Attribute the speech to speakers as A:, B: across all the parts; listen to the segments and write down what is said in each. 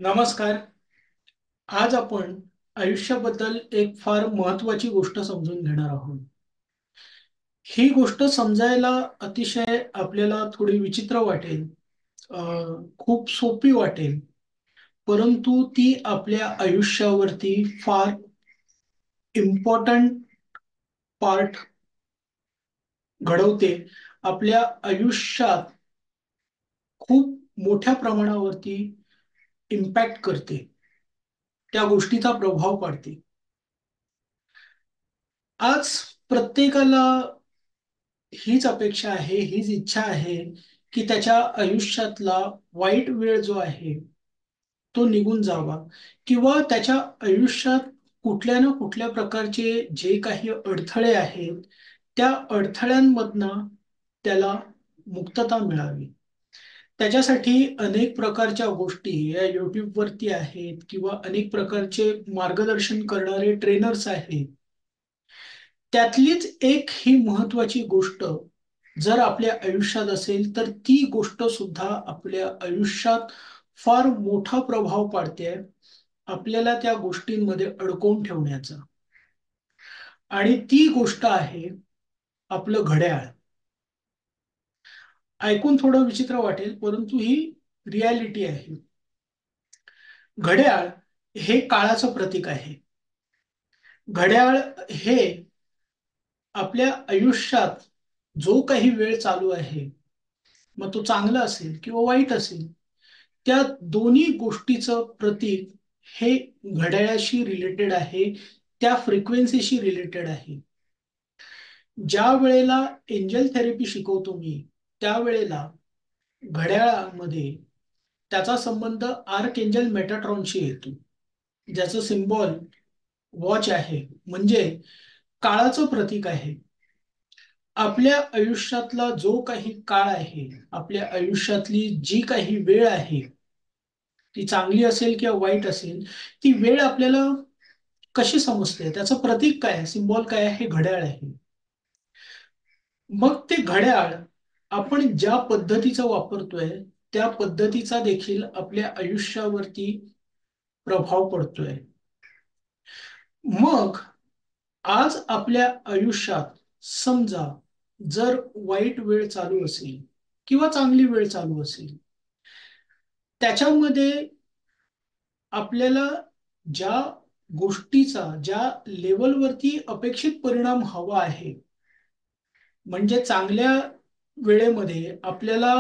A: नमस्कार. आज आपण आयुष्याबद्दल एक फार महत्वाची गोष्ट समजून घेणार आहोत. ही गोष्ट समजायला अतिशय आपल्याला थोडी विचित्र वाटेल, खूप सोपी वाटेल, परंतु ती आपल्या आयुष्यावरती फार इम्पॉर्टंट पार्ट घडवते. आपल्या आयुष्यात खूप मोठ्या प्रमाणावरती इम्पॅक्ट करते. त्या गोष्टीचा प्रभाव पाडते. आज प्रत्येकाला हीच अपेक्षा आहे, हीच इच्छा आहे, की त्याच्या आयुष्यातला वाईट वेळ जो आहे, तो निघून जावा किंवा त्याच्या आयुष्यात कुठल्या ना कुठल्या प्रकारचे जे काही अडथळे आहेत, त्या अडथळ्यांमधनं त्याला मुक्तता मिळावी. त्याच्यासाठी अनेक प्रकारच्या गोष्टी या YouTubeवरती आहेत किंवा अनेक प्रकारचे मार्गदर्शन करणारे ट्रेनर्स आहेत. त्यातलीच एक ही महत्वाची गोष्ट जर आपल्या आयुष्यात असेल तर ती गोष्ट सुद्धा आपल्या आयुष्यात फार मोठा प्रभाव पाडते, आपल्याला त्या गोष्टींमध्ये अडकवून ठेवण्याचा. आणि ती गोष्ट आहे आपलं घड्याळ. ऐकून थोडं विचित्र वाटेल, परंतु ही रियालिटी आहे. घड्याळ हे काळाचं प्रतीक आहे. घड्याळ हे आपल्या आयुष्यात जो काही वेळ चालू आहे, मग तो चांगला असेल किंवा वाईट असेल, त्या दोन्ही गोष्टीचं प्रतीक हे घड्याळाशी रिलेटेड आहे, त्या फ्रिक्वेन्सीशी रिलेटेड आहे. ज्या वेळेला एंजल थेरपी शिकवतो मी, त्यावेळेला घड्याळामध्ये त्याचा संबंध आर्क एंजल मेटाट्रॉनशी येतो, ज्याचं सिम्बॉल वॉच आहे, म्हणजे काळाचं प्रतीक आहे. आपल्या आयुष्यातला जो काही काळ आहे, आपल्या आयुष्यातली जी काही वेळ आहे, ती चांगली असेल किंवा वाईट असेल, ती वेळ आपल्याला कशी समजते, त्याचं प्रतीक काय आहे, सिम्बॉल काय आहे, हे घड्याळ आहे. मग ते घड्याळ आपण ज्या पद्धतीचं वापरतोय, त्या पद्धतीचा देखील आपल्या आयुष्यावरती प्रभाव पडतोय. मग आज आपल्या आयुष्यात समजा जर वाईट वेळ चालू असेल किंवा चांगली वेळ चालू असेल, त्याच्यामध्ये आपल्याला ज्या गोष्टीचा ज्या लेवलवरती अपेक्षित परिणाम हवा आहे, म्हणजे चांगल्या वेळेमध्ये आपल्याला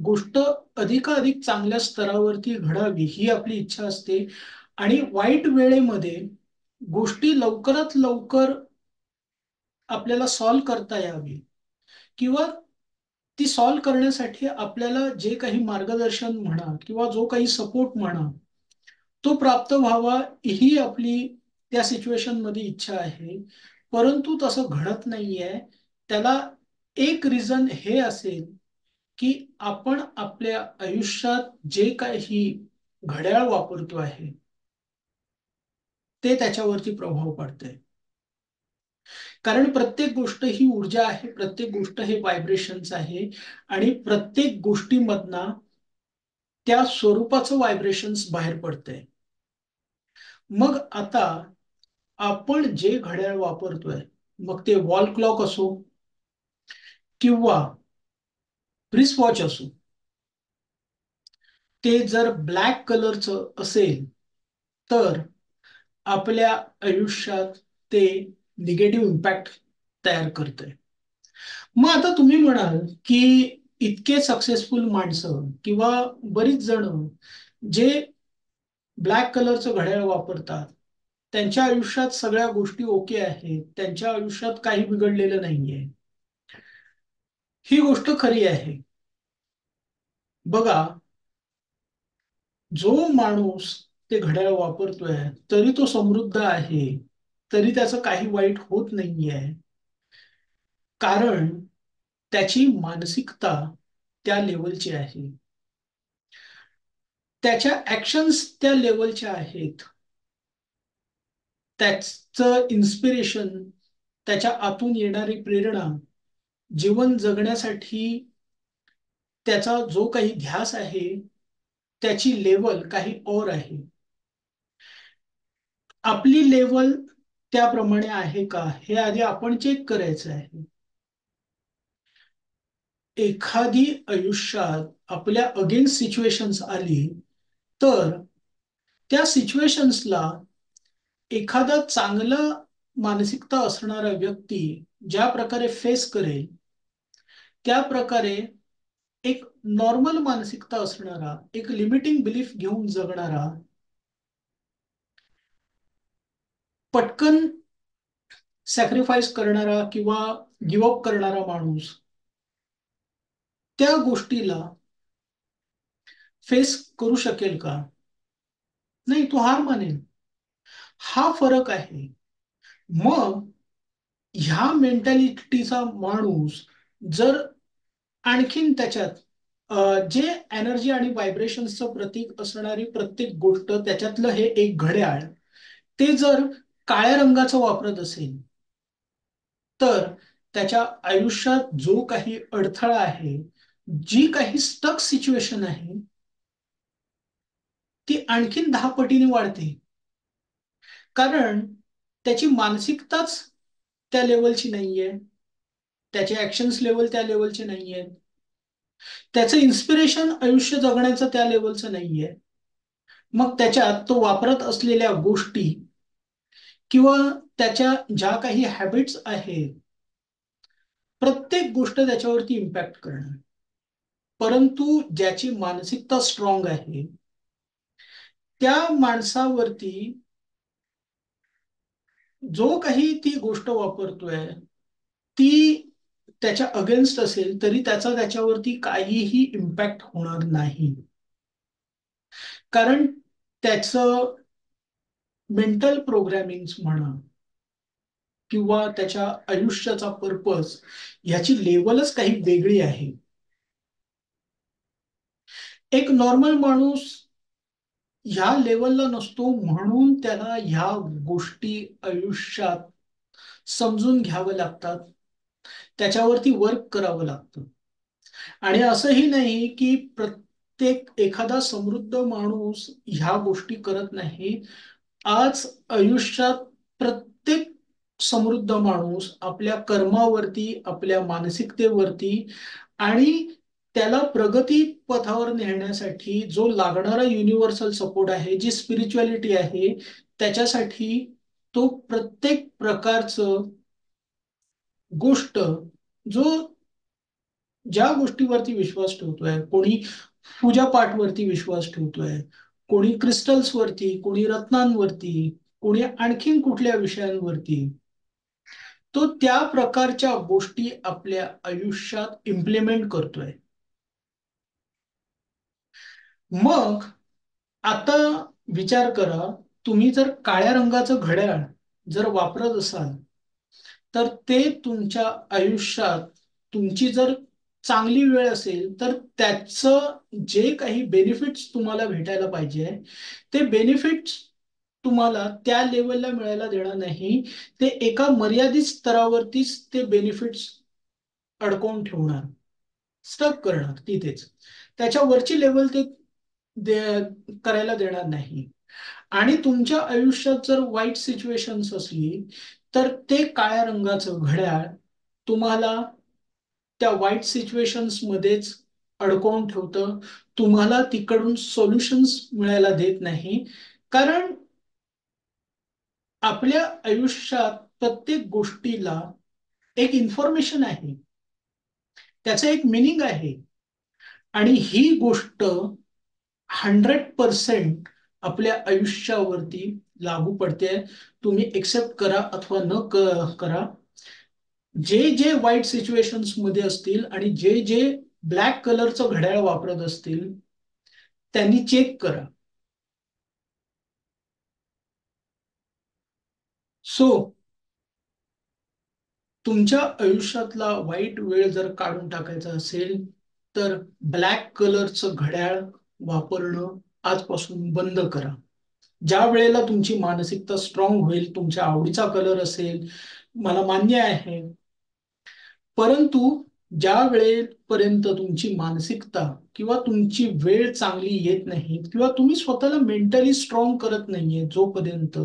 A: गोष्ट अधिकाधिक चांगल्या स्तरावरती घडावी ही आपली इच्छा असते. आणि वाईट वेळेमध्ये गोष्टी लवकरात लवकर आपल्याला सॉल्व्ह करता यावी किंवा ती सॉल्व्ह करण्यासाठी आपल्याला जे काही मार्गदर्शन म्हणा किंवा जो काही सपोर्ट म्हणा, तो प्राप्त व्हावा ही आपली त्या सिच्युएशन मध्ये इच्छा आहे. परंतु तसं घडत नाहीये. त्याला एक रिझन हे असेल की आपण आपल्या आयुष्यात जे काही घड्याळ वापरतो आहे, ते त्याच्यावरती प्रभाव पडतंय. कारण प्रत्येक गोष्ट ही ऊर्जा आहे, प्रत्येक गोष्ट हे व्हायब्रेशन्स आहे. आणि प्रत्येक गोष्टीमधनं त्या स्वरूपाचं व्हायब्रेशन्स बाहेर पडतंय. मग आता आपण जे घड्याळ वापरतोय, मग ते वॉल क्लॉक असो किंवा ब्रिस वॉच असो, ते जर ब्लॅक कलरचं असेल तर आपल्या आयुष्यात ते निगेटिव्ह इम्पॅक्ट तयार करतंय. मग आता तुम्ही म्हणाल की इतके सक्सेसफुल माणसं किंवा बरीच जण जे ब्लॅक कलरचं घड्याळ वापरतात, त्यांच्या आयुष्यात सगळ्या गोष्टी ओके आहेत, त्यांच्या आयुष्यात काही बिघडलेलं नाहीये. ही गोष्ट खरी आहे. बघा, जो माणूस ते घड्याळ वापरतोय तरी तो समृद्ध आहे, तरी त्याचं काही वाईट होत नाहीये. कारण त्याची मानसिकता त्या लेवलची आहे, त्याच्या ऍक्शन्स त्या लेवलच्या आहेत, त्याचं इन्स्पिरेशन, त्याच्या आतून येणारी प्रेरणा, जीवन जगण्यासाठी त्याचा जो काही ध्यास आहे, त्याची लेवल काही और आहे. आपली लेवल त्याप्रमाणे आहे का हे आधी आपण चेक करायचं आहे. एखादी आयुष्यात आपल्या अगेन्स्ट सिच्युएशन्स आली तर त्या सिच्युएशन्सला एखादा चांगला मानसिकता असणारा व्यक्ती ज्या प्रकारे फेस करेल, त्या प्रकारे एक नॉर्मल मानसिकता असणारा, एक लिमिटिंग बिलीफ घेऊन जगणारा, पटकन सॅक्रिफाईस करणारा किंवा गिव्हअप करणारा माणूस त्या गोष्टीला फेस करू शकेल का? नाही, तो हार मानेल. हा फरक आहे. मग ह्या मेंटॅलिटीचा माणूस जर आणखीन त्याच्यात जे एनर्जी आणि व्हायब्रेशनचं प्रतीक असणारी प्रत्येक गोष्ट, त्याच्यातलं हे एक घड्याळ, ते जर काळ्या रंगाचं वापरत असेल तर त्याच्या आयुष्यात जो काही अडथळा आहे, जी काही स्टक सिच्युएशन आहे, ती आणखीन 10 पटीने वाढते. कारण त्याची मानसिकताच त्या लेवलची नाहीये, त्याचे ऍक्शन्स लेवल त्या लेवलचे नाहीये, त्याचं इन्स्पिरेशन आयुष्य जगण्याचं त्या लेवलचं नाहीये. मग त्याच्यात तो वापरत असलेल्या गोष्टी किंवा त्याच्या ज्या काही हॅबिट्स आहेत, प्रत्येक गोष्ट त्याच्यावरती इम्पॅक्ट करणार. परंतु ज्याची मानसिकता स्ट्रॉंग आहे त्या माणसावरती जो काही ती गोष्ट वापरतोय ती त्याच्या अगेन्स्ट असेल तरी त्याचा त्याच्यावरती काहीही इम्पॅक्ट होणार नाही. कारण त्याचं मेंटल प्रोग्रॅमिंग म्हणा किंवा त्याच्या आयुष्याचा पर्पज ह्याची लेवलच काही वेगळी आहे. एक नॉर्मल माणूस ह्या लेवलला नसतो, म्हणून त्याला ह्या गोष्टी आयुष्यात समजून घ्यावं लागतात, त्याच्यावरती वर्क करावं लागतं. आणि असंही नाही की प्रत्येक एखादा समृद्ध माणूस ह्या गोष्टी करत नाही. आज आयुष्यात प्रत्येक समृद्ध माणूस आपल्या कर्मावरती, आपल्या मानसिकतेवरती आणि त्याला प्रगती पथावर नेण्यासाठी जो लागणारा युनिव्हर्सल सपोर्ट आहे, जी स्पिरिच्युअलिटी आहे, त्याच्यासाठी तो प्रत्येक प्रकारचं गोष्ट जो ज्या गोष्टीवरती विश्वास ठेवतोय, कोणी पूजापाठवरती विश्वास ठेवतोय, कोणी क्रिस्टल्सवरती, कोणी रत्नांवरती, कोणी आणखीन कुठल्या विषयांवरती, तो त्या प्रकारच्या गोष्टी आपल्या आयुष्यात इम्प्लिमेंट करतोय. मग आता विचार करा, तुम्ही जर काळ्या रंगाचं घड्याळ जर वापरत असाल तर ते तुमच्या आयुष्यात, तुमची जर चांगली वेळ असेल तर त्याचं जे काही बेनिफिट्स तुम्हाला भेटायला पाहिजे ते बेनिफिट्स तुम्हाला त्या लेवलला मिळायला देणार नाही. ते एका मर्यादित स्तरावरतीच ते बेनिफिट्स अडकवून ठेवणार, स्टक करणार तिथेच. त्याच्या वरची लेवल ते करायला देणार नाही. आणि तुमच्या आयुष्यात जर वाईट सिच्युएशन्स असली तर ते काळ्या रंगाचं घड्याळ तुम्हाला त्या वाईट सिच्युएशन्स मध्येच अडकवून ठेवतं, तुम्हाला तिकडून सोल्युशन्स मिळायला देत नाही. कारण आपल्या आयुष्यात प्रत्येक गोष्टीला एक इन्फॉर्मेशन आहे, त्याचं एक मिनिंग आहे. आणि ही गोष्ट 100% आपल्या आयुष्यावरती लागू पडते. तुम्ही एक्सेप्ट करा अथवा न करा. जे जे वाईट सिच्युएशन्स मध्ये असतील आणि जे जे ब्लॅक कलरचं घड्याळ वापरत असतील त्यांनी चेक करा. सो तुमच्या आयुष्यातला वाईट वेळ जर काढून टाकायचा असेल तर ब्लॅक कलरचं घड्याळ वापरणं आजपासून बंद करा. ज्या वेळेला तुमची मानसिकता स्ट्रॉंग होईल, तुमच्या आवडीचा कलर असेल, मला मान्य आहे, परंतु ज्या वेळेपर्यंत तुमची मानसिकता किंवा तुमची वेळ चांगली येत नाही किंवा तुम्ही स्वतःला मेंटली स्ट्रॉंग करत नाहीये, जोपर्यंत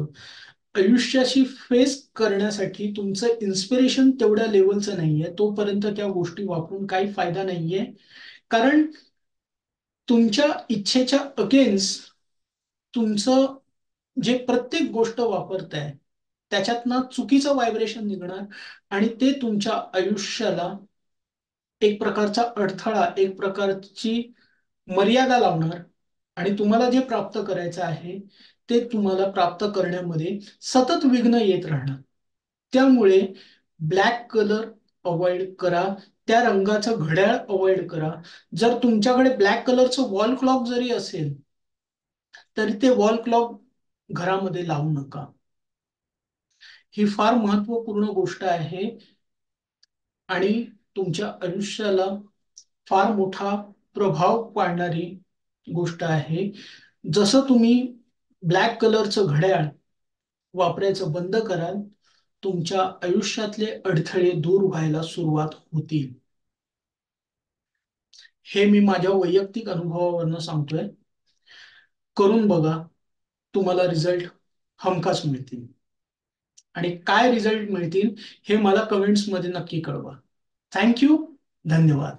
A: आयुष्याशी फेस करण्यासाठी तुमचं इन्स्पिरेशन तेवढ्या लेवलचं नाहीये, तोपर्यंत त्या गोष्टी वापरून काही फायदा नाहीये. कारण तुमच्या इच्छेच्या अगेन्स्ट तुमचं जे प्रत्येक गोष्ट वापरताय त्याच्यातनं चुकीचं व्हायब्रेशन निघणार आणि ते तुमच्या आयुष्याला एक प्रकारचा अडथळा, एक प्रकारची मर्यादा लावणार आणि तुम्हाला जे प्राप्त करायचं आहे ते तुम्हाला प्राप्त करण्यामध्ये सतत विघ्न येत राहणार. त्यामुळे ब्लॅक कलर अवॉइड करा. त्या रंगाचं घड्याळ अवॉइड करा. जर तुमच्याकडे ब्लॅक कलरचं वॉल क्लॉक जरी असेल तरी ते वॉल क्लॉक घरामध्ये लावू नका. ही फार महत्वपूर्ण गोष्ट आहे आणि तुमच्या आयुष्याला फार मोठा प्रभाव पाडणारी गोष्ट आहे. जसं तुम्ही ब्लॅक कलरचं घड्याळ वापरायचं बंद कराल, तुमच्या आयुष्यातले अडथळे दूर व्हायला सुरुवात होतील. हे मी माझ्या वैयक्तिक अनुभवावरनं सांगतोय. करून बघा, तुम्हाला रिझल्ट हमखास मिळतील. आणि काय रिझल्ट मिळतील हे मला कमेंट्समध्ये नक्की कळवा. थँक्यू. धन्यवाद.